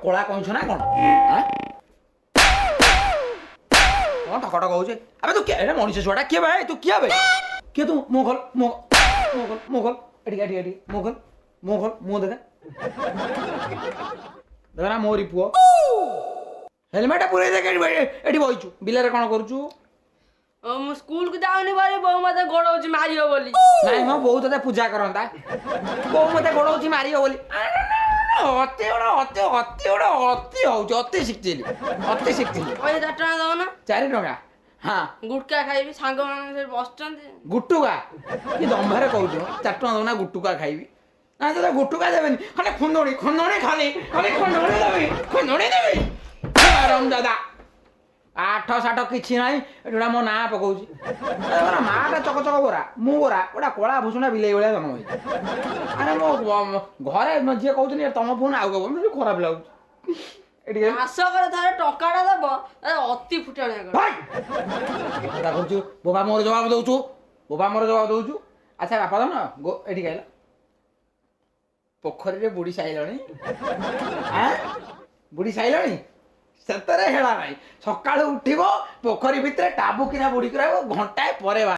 কলা কইছ না কোন ঠকটক হচ্ছে আবে তু কে মনিষ ছুয়াটা কে ভাই তু কিয়া ভাই কে তু মোগল মোগল মোগল এটি এটি এটি মোগল মোগল মো দেখা দেখা না মোরি পুଅ হেলমেট পুরাই দেখে এটি বইছু বিলেরে কোন করছু ମୁଁ ସ୍କୁଲକୁ ଯାଉନି ବୋଲି ବୋଉ ମତେ ଗୋଡଉଛି ମାରିବ ବୋଲି ନାଇଁ ମୋ ବୋଉ ତତେ ପୂଜା କରନ୍ତା ବୋଉ ମତେ ଗୋଡଉଛି ମାରିବ ବୋଲି ଅତି ହଉଛି ଅତି ଶିଖିଥିଲି ପଇସା 4 ଟଙ୍କା ଦଉନ 4 ଟଙ୍କା ହଁ ଗୁଟକା ଖାଇବି ସାଙ୍ଗମାନେ ସେଠି ବସିଛନ୍ତି ଗୁଟୁକା କି ଦମ୍ଭାରେ କହୁଛୁ 4 ଟଙ୍କା ଦଉନା ଗୁଟୁକା ଖାଇବି ନା ତୋତେ ଗୁଟୁକା ଦେବେନି ଖାଲି ଖୁନ୍ଦୁଣି ଖାଲି ଖୁନ୍ଦୁଣି ଦେବି ଦାଦା 8 ସାଠ କିଛି ନାହିଁ ଏଟା ମୋ ନାଁ ପକଉଛି ମାଟା ଚକଚକ ଗୋରା ମୁଁ ଗୋରା ଗୋଟା କଳା ଭୂଷୁଣା ବିଲେଇ ଭଳିଆ ଜନ୍ମ ହେଇଛି ଆରେ ମୋ ଘରେ ଯିଏ କହୁଛନ୍ତି ତମ ଫୋନ ଆଉ କବ ଖରାପ ଲାଗୁଛି ଏଠି ମାସକରେ ଥରେ ଟଙ୍କାଟା ଦବ ଅତି ଫୁଟାଣିଆ କଥା କରୁଛୁ ବୋବା ମୋର ଜବାବ ଦଉଛୁ ଆଚ୍ଛା ବାପା ଦଉନ ଏଠି ଖାଇଲ ପୋଖରୀରେ ବୁଡ଼ି ସାଇଲଣି ସେତରେ ହେଳା ନାହିଁ ସକାଳୁ ଉଠିବ ପୋଖରୀ ଭିତରେ ଟାବୁକିନା ବୁଡ଼ିକି ରହିବ ଘଣ୍ଟାଏ ପରେ